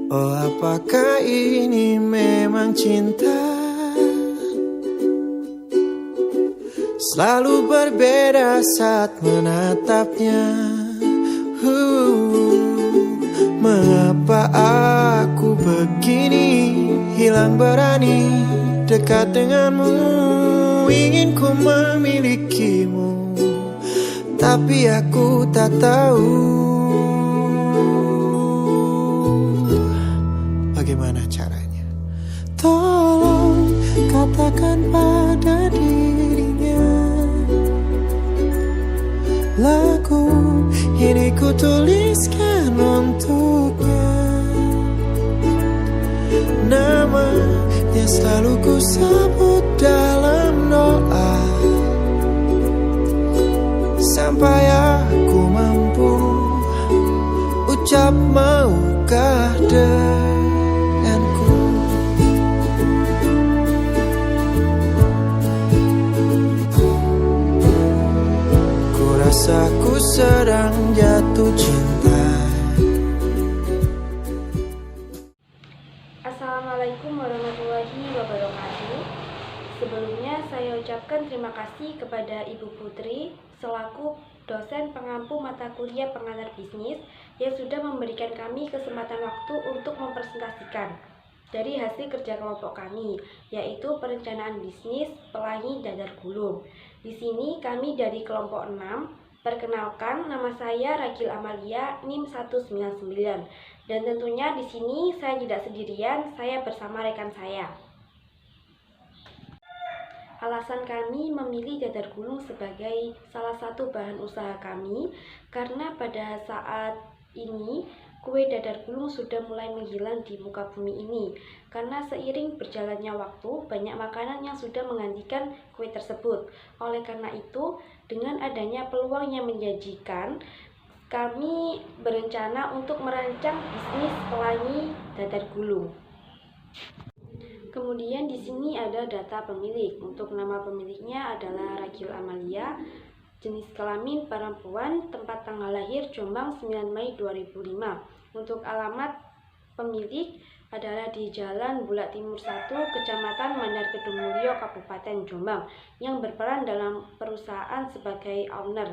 Oh, apakah ini memang cinta? Selalu berbeda saat menatapnya. Mengapa aku begini, hilang berani dekat denganmu? Ingin ku memilikimu, tapi aku tak tahu bagaimana caranya. Tolong katakan pada dirinya, lagu ini ku tuliskan untuknya. Namanya selalu ku sebut dalam doa, sampai aku mampu ucap maukah denganku. Ku rasa ku sedang jatuh cinta. Assalamualaikum warahmatullahi wabarakatuh. Sebelumnya saya ucapkan terima kasih kepada Ibu Putri selaku dosen pengampu mata kuliah pengantar bisnis yang sudah memberikan kami kesempatan waktu untuk mempresentasikan dari hasil kerja kelompok kami, yaitu perencanaan bisnis Pelangi Dadar Gulung. Di sini kami dari kelompok 6. Perkenalkan, nama saya Ragil Amalia, NIM 199. Dan tentunya di sini saya tidak sendirian, saya bersama rekan saya. Alasan kami memilih dadar gulung sebagai salah satu bahan usaha kami karena pada saat ini kue dadar gulung sudah mulai menghilang di muka bumi ini. Karena seiring berjalannya waktu, banyak makanan yang sudah menggantikan kue tersebut. Oleh karena itu, dengan adanya peluang yang menjanjikan, kami berencana untuk merancang bisnis pelangi dadar gulung. Kemudian di sini ada data pemilik. Untuk nama pemiliknya adalah Ragil Amalia, jenis kelamin perempuan, tempat tanggal lahir Jombang 9 Mei 2005. Untuk alamat pemilik adalah di Jalan Bulak Timur 1, Kecamatan Mandar Kedungmulyo, Kabupaten Jombang, yang berperan dalam perusahaan sebagai owner.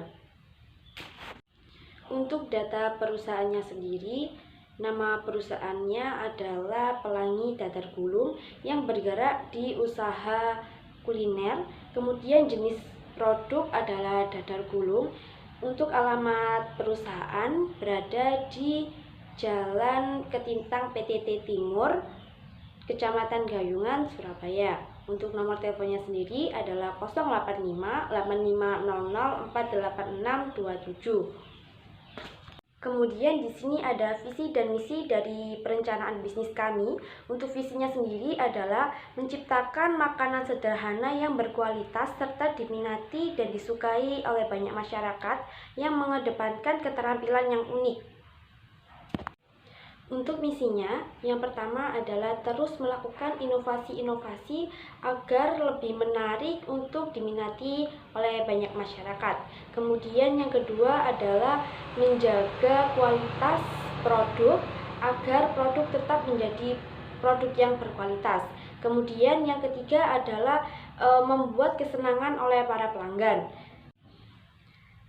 Untuk data perusahaannya sendiri, nama perusahaannya adalah Pelangi Dadar Gulung yang bergerak di usaha kuliner. Kemudian jenis produk adalah dadar gulung. Untuk alamat perusahaan berada di Jalan Ketintang PTT Timur, Kecamatan Gayungan, Surabaya. Untuk nomor teleponnya sendiri adalah 085 8500 48627. Kemudian di sini ada visi dan misi dari perencanaan bisnis kami. Untuk visinya sendiri adalah menciptakan makanan sederhana yang berkualitas serta diminati dan disukai oleh banyak masyarakat yang mengedepankan keterampilan yang unik. Untuk misinya, yang pertama adalah terus melakukan inovasi-inovasi agar lebih menarik untuk diminati oleh banyak masyarakat. Kemudian yang kedua adalah menjaga kualitas produk agar produk tetap menjadi produk yang berkualitas. Kemudian yang ketiga adalah membuat kesenangan oleh para pelanggan.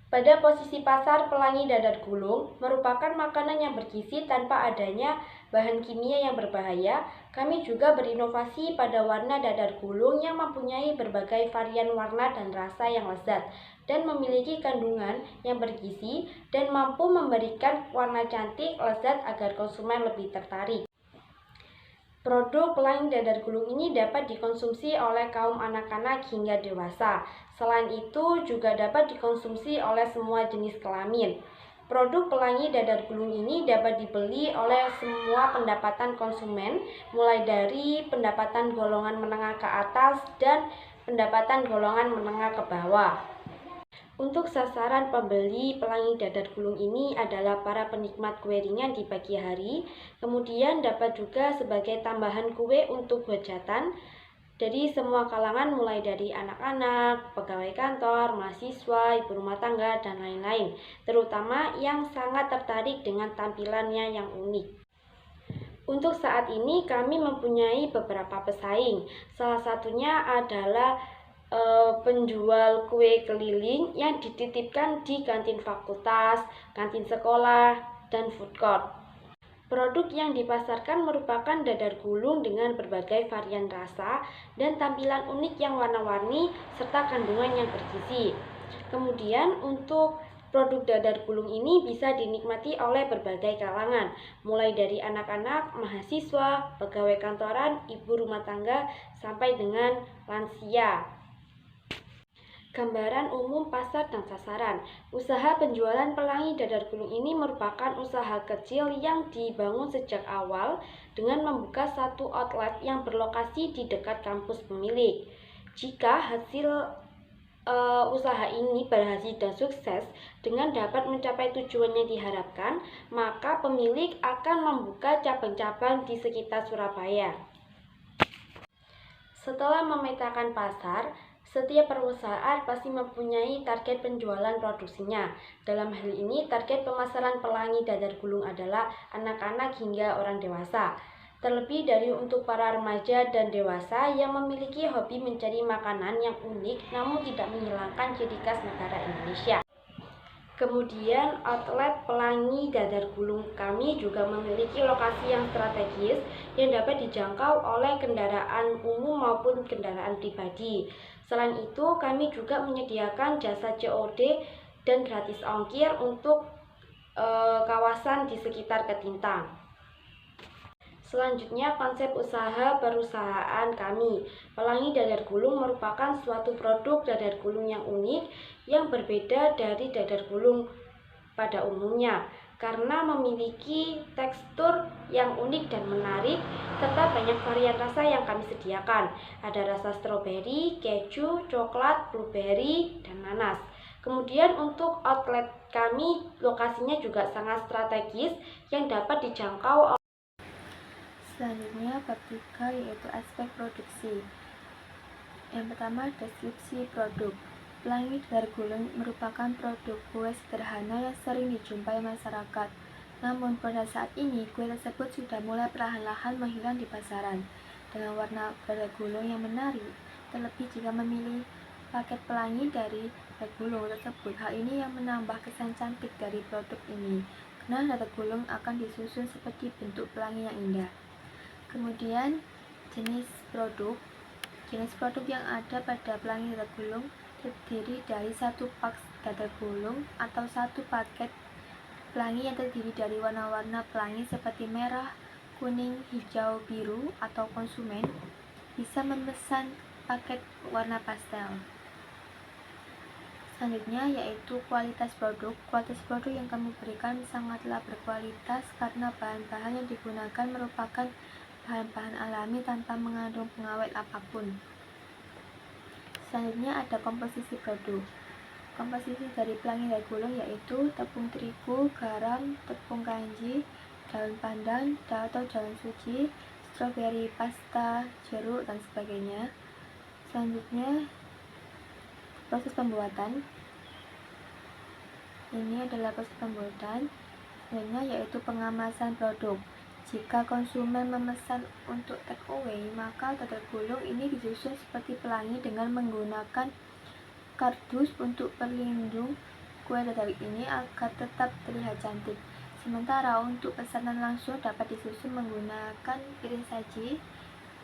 Pada posisi pasar, Pelangi Dadar Gulung merupakan makanan yang bergizi tanpa adanya bahan kimia yang berbahaya. Kami juga berinovasi pada warna dadar gulung yang mempunyai berbagai varian warna dan rasa yang lezat dan memiliki kandungan yang bergizi dan mampu memberikan warna cantik, lezat agar konsumen lebih tertarik. Produk Pelangi Dadar Gulung ini dapat dikonsumsi oleh kaum anak-anak hingga dewasa. Selain itu juga dapat dikonsumsi oleh semua jenis kelamin. Produk Pelangi Dadar Gulung ini dapat dibeli oleh semua pendapatan konsumen, mulai dari pendapatan golongan menengah ke atas dan pendapatan golongan menengah ke bawah. Untuk sasaran pembeli Pelangi Dadar Gulung ini adalah para penikmat kue ringan di pagi hari, kemudian dapat juga sebagai tambahan kue untuk hajatan dari semua kalangan mulai dari anak-anak, pegawai kantor, mahasiswa, ibu rumah tangga, dan lain-lain, terutama yang sangat tertarik dengan tampilannya yang unik. Untuk saat ini kami mempunyai beberapa pesaing. Salah satunya adalah penjual kue keliling yang dititipkan di kantin fakultas, kantin sekolah, dan food court. Produk yang dipasarkan merupakan dadar gulung dengan berbagai varian rasa dan tampilan unik yang warna-warni serta kandungan yang bergizi. Kemudian untuk produk dadar gulung ini bisa dinikmati oleh berbagai kalangan, mulai dari anak-anak, mahasiswa, pegawai kantoran, ibu rumah tangga, sampai dengan lansia. Gambaran umum pasar dan sasaran. Usaha penjualan pelangi dadar gulung ini merupakan usaha kecil yang dibangun sejak awal dengan membuka satu outlet yang berlokasi di dekat kampus pemilik. Jika hasil usaha ini berhasil dan sukses dengan dapat mencapai tujuan yang diharapkan, maka pemilik akan membuka cabang-cabang di sekitar Surabaya. Setelah memetakan pasar, setiap perusahaan pasti mempunyai target penjualan produksinya. Dalam hal ini, target pemasaran pelangi dadar gulung adalah anak-anak hingga orang dewasa. Terlebih dari untuk para remaja dan dewasa yang memiliki hobi mencari makanan yang unik namun tidak menghilangkan ciri khas negara Indonesia. Kemudian outlet pelangi dadar gulung kami juga memiliki lokasi yang strategis yang dapat dijangkau oleh kendaraan umum maupun kendaraan pribadi. Selain itu, kami juga menyediakan jasa COD dan gratis ongkir untuk kawasan di sekitar Ketintang. Selanjutnya, konsep usaha perusahaan kami. Pelangi dadar gulung merupakan suatu produk dadar gulung yang unik yang berbeda dari dadar gulung pada umumnya karena memiliki tekstur yang unik dan menarik serta banyak varian rasa yang kami sediakan. Ada rasa stroberi, keju, coklat, blueberry, dan nanas. Kemudian untuk outlet kami, lokasinya juga sangat strategis yang dapat dijangkau. Selanjutnya, bab 3 yaitu aspek produksi. Yang pertama, deskripsi produk. Pelangi dadar gulung merupakan produk kue sederhana yang sering dijumpai masyarakat. Namun, pada saat ini, kue tersebut sudah mulai perlahan-lahan menghilang di pasaran. Dengan warna dadar gulung yang menarik, terlebih jika memilih paket pelangi dari dadar gulung tersebut. Hal ini yang menambah kesan cantik dari produk ini, karena dadar gulung akan disusun seperti bentuk pelangi yang indah. Kemudian jenis produk yang ada pada pelangi dadar gulung terdiri dari satu pak dadar gulung atau satu paket pelangi yang terdiri dari warna-warna pelangi seperti merah, kuning, hijau, biru, atau konsumen bisa memesan paket warna pastel. Selanjutnya yaitu kualitas produk. Kualitas produk yang kami berikan sangatlah berkualitas karena bahan-bahan yang digunakan merupakan bahan-bahan alami tanpa mengandung pengawet apapun. Selanjutnya ada komposisi produk. Komposisi dari pelangi dadar gulung yaitu tepung terigu, garam, tepung kanji, daun pandan, atau daun suci, stroberi, pasta, jeruk, dan sebagainya. Selanjutnya proses pembuatan. Ini adalah proses pembuatan. Selanjutnya yaitu pengemasan produk. Jika konsumen memesan untuk take away, maka dadar gulung ini disusun seperti pelangi dengan menggunakan kardus untuk pelindung kue dadar ini agar tetap terlihat cantik. Sementara untuk pesanan langsung dapat disusun menggunakan piring saji.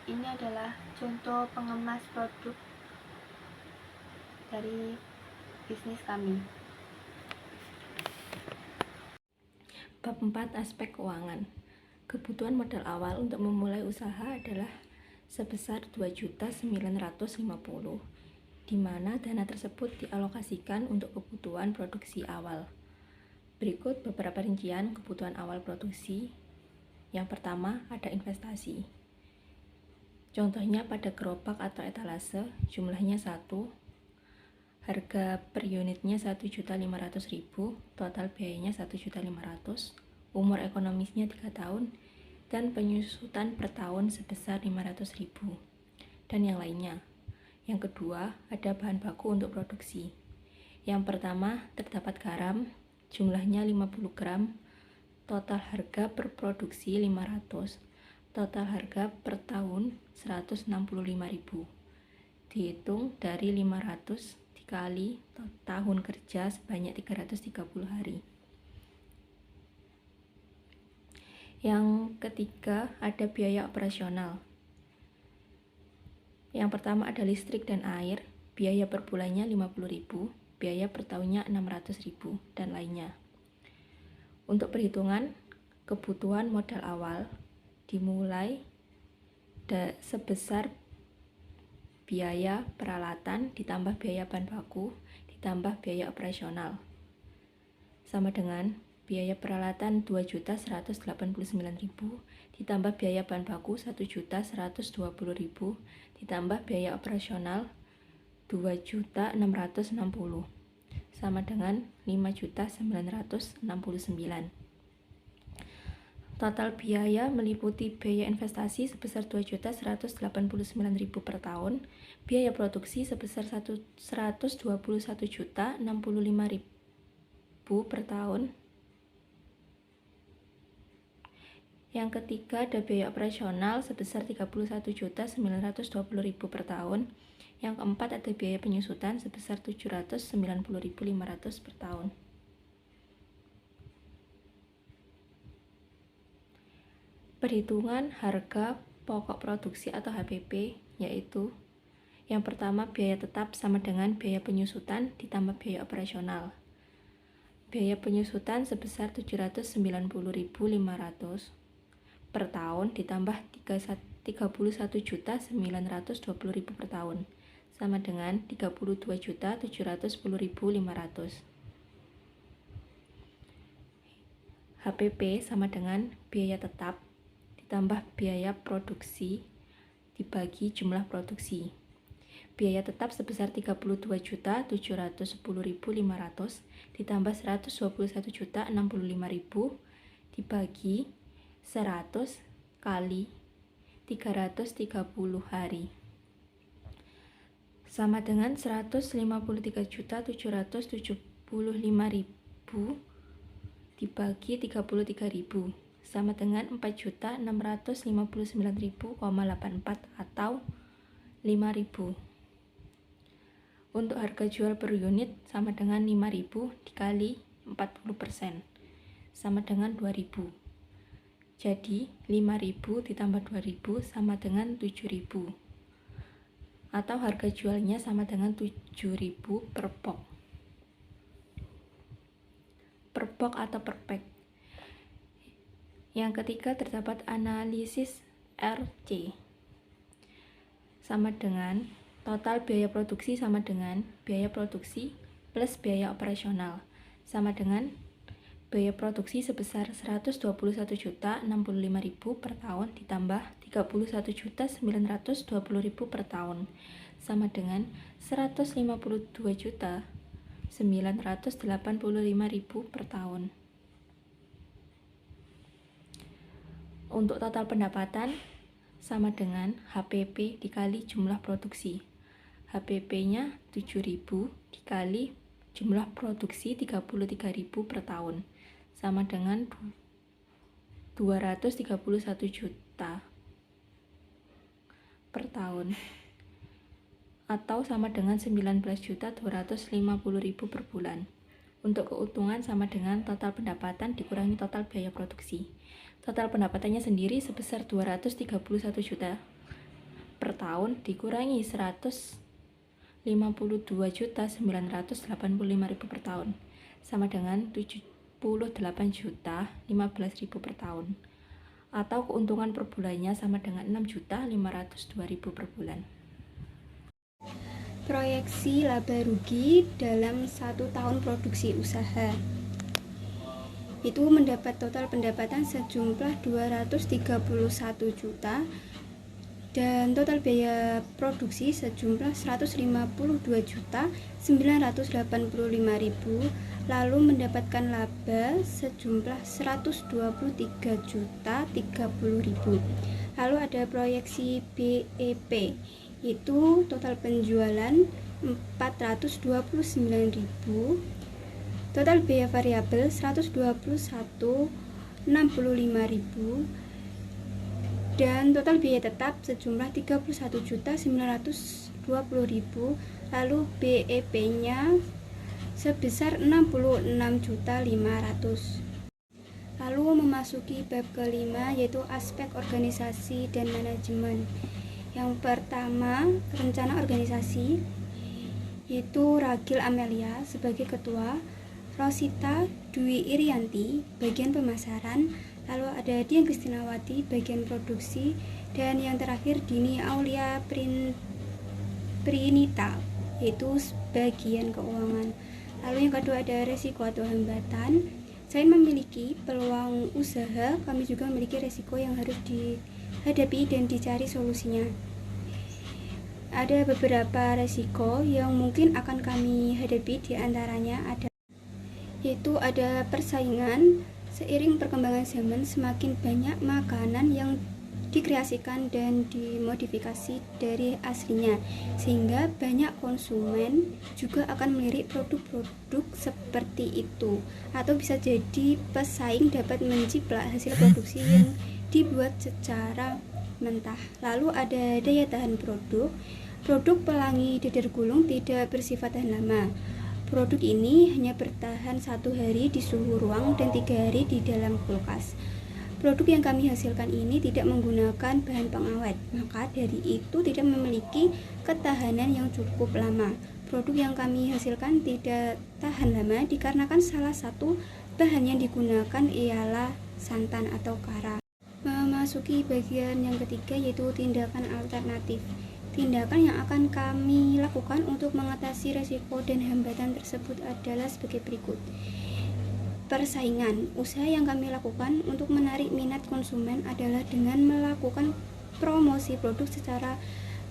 Ini adalah contoh pengemas produk dari bisnis kami. Bab 4 aspek keuangan. Kebutuhan modal awal untuk memulai usaha adalah sebesar 2.950.000, di mana dana tersebut dialokasikan untuk kebutuhan produksi awal. Berikut beberapa rincian kebutuhan awal produksi. Yang pertama, ada investasi. Contohnya pada gerobak atau etalase, jumlahnya 1, harga per unitnya 1.500.000, total biayanya 1.500.000, umur ekonomisnya 3 tahun, dan penyusutan per tahun sebesar 500.000, dan yang lainnya. Yang kedua, ada bahan baku untuk produksi. Yang pertama, terdapat garam, jumlahnya 50 gram, total harga per produksi 500, Total harga per tahun 165.000. Dihitung dari 500 dikali tahun kerja sebanyak 330 hari. Yang ketiga ada biaya operasional. Yang pertama ada listrik dan air, biaya per bulannya 50.000, biaya per tahunnya 600.000, dan lainnya. Untuk perhitungan kebutuhan modal awal dimulai sebesar biaya peralatan ditambah biaya bahan baku ditambah biaya operasional, sama dengan biaya peralatan 2.189.000 ditambah biaya bahan baku 1.120.000 ditambah biaya operasional 2.660, sama dengan 5.969. Total biaya meliputi biaya investasi sebesar 2.189.000 per tahun, biaya produksi sebesar 121.065.000 per tahun. Yang ketiga ada biaya operasional sebesar 31.920.000 per tahun. Yang keempat ada biaya penyusutan sebesar 790.500 per tahun. Perhitungan harga pokok produksi atau HPP yaitu yang pertama biaya tetap sama dengan biaya penyusutan ditambah biaya operasional. Biaya penyusutan sebesar 790.500 per tahun ditambah 31.920.000 per tahun, sama dengan 32.710.500. HPP sama dengan biaya tetap ditambah biaya produksi dibagi jumlah produksi. Biaya tetap sebesar 32.710.500 ditambah 121.065.000 dibagi 100 kali 330 hari, sama dengan 153.775.000 dibagi 33.000, sama dengan 4.659.000,84 atau 5.000. Untuk harga jual per unit sama dengan 5.000 dikali 40%, sama dengan 2.000. Jadi 5.000 ditambah 2.000 sama dengan 7.000. Atau harga jualnya sama dengan 7.000 per box. Per box atau per pack. Yang ketiga terdapat analisis RC sama dengan total biaya produksi sama dengan biaya produksi plus biaya operasional, sama dengan biaya produksi sebesar 121.065.000 per tahun ditambah 31.920.000 per tahun, sama dengan 152.985.000 per tahun. Untuk total pendapatan sama dengan HPP dikali jumlah produksi. HPP-nya 7.000 dikali jumlah produksi 33.000 per tahun, sama dengan 231 juta per tahun, atau sama dengan 19.250.000 per bulan. Untuk keuntungan sama dengan total pendapatan dikurangi total biaya produksi. Total pendapatannya sendiri sebesar 231 juta per tahun dikurangi 152.985.000 per tahun, sama dengan 78.015.000 per tahun. Atau keuntungan per bulannya sama dengan 6.502.000 per bulan. Proyeksi laba rugi dalam 1 tahun produksi usaha itu mendapat total pendapatan sejumlah 231 juta dan total biaya produksi sejumlah 152.985.000, lalu mendapatkan laba sejumlah 123.030.000. Lalu ada proyeksi BEP, itu total penjualan 429.000, total biaya variabel 121.065.000, dan total biaya tetap sejumlah 31.920.000, lalu BEP-nya sebesar 66.500.000. Lalu memasuki bab kelima, yaitu aspek organisasi dan manajemen. Yang pertama, rencana organisasi, yaitu Ragil Amelia sebagai ketua, Rosita Dwi Irianti bagian pemasaran, lalu ada Dian Kristinawati bagian produksi, dan yang terakhir Dini Aulia Prinita yaitu bagian keuangan. Lalu yang kedua ada resiko atau hambatan. Selain memiliki peluang usaha, kami juga memiliki resiko yang harus dihadapi dan dicari solusinya. Ada beberapa resiko yang mungkin akan kami hadapi, di antaranya yaitu ada persaingan. Seiring perkembangan zaman, semakin banyak makanan yang dikreasikan dan dimodifikasi dari aslinya, sehingga banyak konsumen juga akan melirik produk-produk seperti itu, atau bisa jadi pesaing dapat menciplak hasil produksi yang dibuat secara mentah. Lalu ada daya tahan produk. Produk pelangi dadar gulung tidak bersifat tahan lama. Produk ini hanya bertahan 1 hari di suhu ruang dan 3 hari di dalam kulkas. Produk yang kami hasilkan ini tidak menggunakan bahan pengawet, maka dari itu tidak memiliki ketahanan yang cukup lama. Produk yang kami hasilkan tidak tahan lama dikarenakan salah satu bahan yang digunakan ialah santan atau kara. Memasuki bagian yang ketiga, yaitu tindakan alternatif. Tindakan yang akan kami lakukan untuk mengatasi resiko dan hambatan tersebut adalah sebagai berikut. Persaingan. Usaha yang kami lakukan untuk menarik minat konsumen adalah dengan melakukan promosi produk secara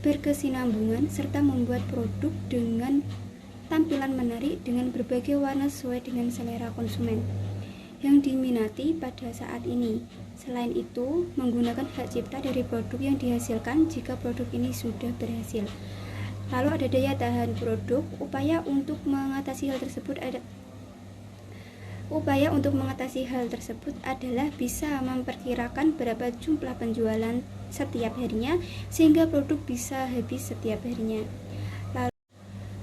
berkesinambungan serta membuat produk dengan tampilan menarik dengan berbagai warna sesuai dengan selera konsumen yang diminati pada saat ini. Selain itu, menggunakan hak cipta dari produk yang dihasilkan jika produk ini sudah berhasil. Lalu ada daya tahan produk. Upaya untuk mengatasi hal tersebut adalah bisa memperkirakan berapa jumlah penjualan setiap harinya sehingga produk bisa habis setiap harinya. Lalu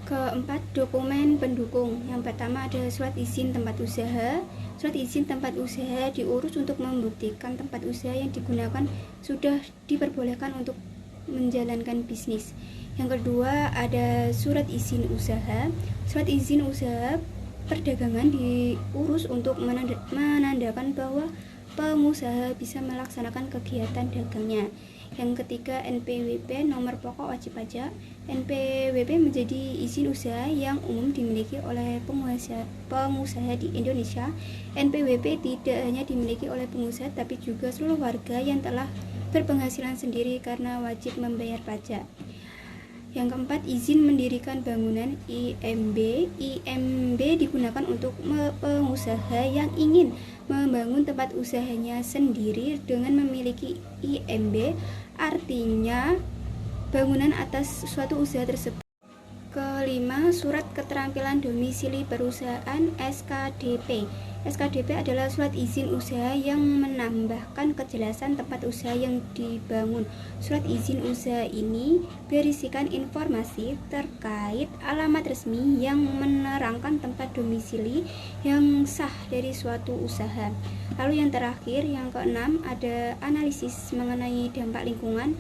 keempat, dokumen pendukung. Yang pertama ada surat izin tempat usaha. Surat izin tempat usaha diurus untuk membuktikan tempat usaha yang digunakan sudah diperbolehkan untuk menjalankan bisnis. Yang kedua ada surat izin usaha. Surat izin usaha perdagangan diurus untuk menandakan bahwa pengusaha bisa melaksanakan kegiatan dagangnya. Yang ketiga NPWP, nomor pokok wajib pajak. NPWP menjadi izin usaha yang umum dimiliki oleh pengusaha di Indonesia. NPWP tidak hanya dimiliki oleh pengusaha tapi juga seluruh warga yang telah berpenghasilan sendiri karena wajib membayar pajak. Yang keempat, izin mendirikan bangunan IMB. IMB digunakan untuk pengusaha yang ingin membangun tempat usahanya sendiri dengan memiliki IMB, artinya bangunan atas suatu usaha tersebut. Kelima, surat keterampilan domisili perusahaan SKDP. SKDP adalah surat izin usaha yang menambahkan kejelasan tempat usaha yang dibangun. Surat izin usaha ini berisikan informasi terkait alamat resmi yang menerangkan tempat domisili yang sah dari suatu usaha. Lalu yang terakhir, yang keenam, ada analisis mengenai dampak lingkungan.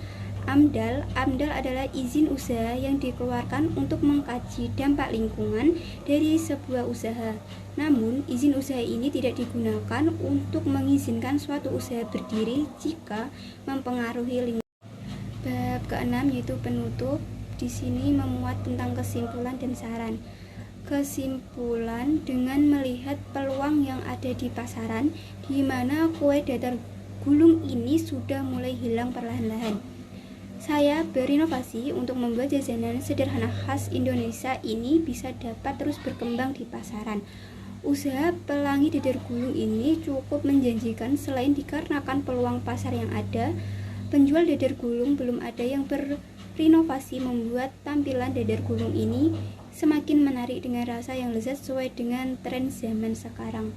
AMDAL. AMDAL adalah izin usaha yang dikeluarkan untuk mengkaji dampak lingkungan dari sebuah usaha. Namun, izin usaha ini tidak digunakan untuk mengizinkan suatu usaha berdiri jika mempengaruhi lingkungan. Bab keenam yaitu penutup. Di sini memuat tentang kesimpulan dan saran. Kesimpulan, dengan melihat peluang yang ada di pasaran, di mana kue dadar gulung ini sudah mulai hilang perlahan-lahan, saya berinovasi untuk membuat jajanan sederhana khas Indonesia ini bisa dapat terus berkembang di pasaran. Usaha pelangi dadar gulung ini cukup menjanjikan selain dikarenakan peluang pasar yang ada. Penjual dadar gulung belum ada yang berinovasi membuat tampilan dadar gulung ini semakin menarik dengan rasa yang lezat sesuai dengan tren zaman sekarang.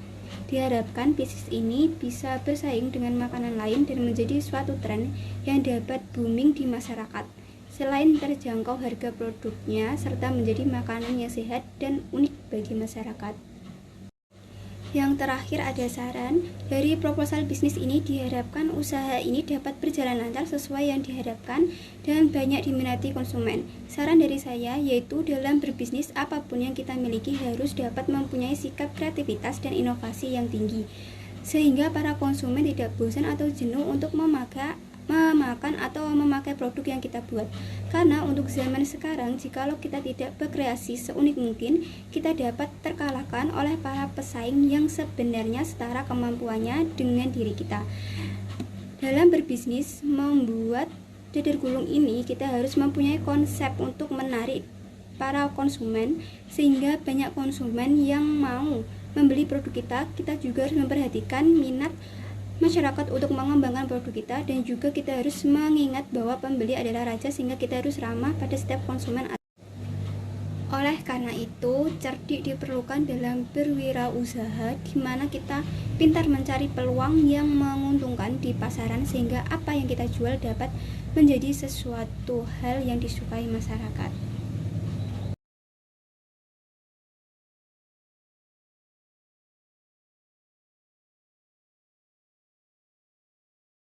Diharapkan bisnis ini bisa bersaing dengan makanan lain dan menjadi suatu tren yang dapat booming di masyarakat. Selain terjangkau harga produknya, serta menjadi makanan yang sehat dan unik bagi masyarakat. Yang terakhir ada saran, dari proposal bisnis ini diharapkan usaha ini dapat berjalan lancar sesuai yang diharapkan dan banyak diminati konsumen. Saran dari saya yaitu dalam berbisnis apapun yang kita miliki harus dapat mempunyai sikap kreativitas dan inovasi yang tinggi, sehingga para konsumen tidak bosan atau jenuh untuk memakan atau memakai produk yang kita buat. Karena untuk zaman sekarang, jikalau kita tidak berkreasi seunik mungkin, kita dapat terkalahkan oleh para pesaing yang sebenarnya setara kemampuannya dengan diri kita. Dalam berbisnis, membuat dadar gulung ini, kita harus mempunyai konsep untuk menarik para konsumen, sehingga banyak konsumen yang mau membeli produk kita. Kita juga harus memperhatikan minat masyarakat untuk mengembangkan produk kita, dan juga kita harus mengingat bahwa pembeli adalah raja, sehingga kita harus ramah pada setiap konsumen. Oleh karena itu, cerdik diperlukan dalam berwirausaha, di mana kita pintar mencari peluang yang menguntungkan di pasaran, sehingga apa yang kita jual dapat menjadi sesuatu hal yang disukai masyarakat.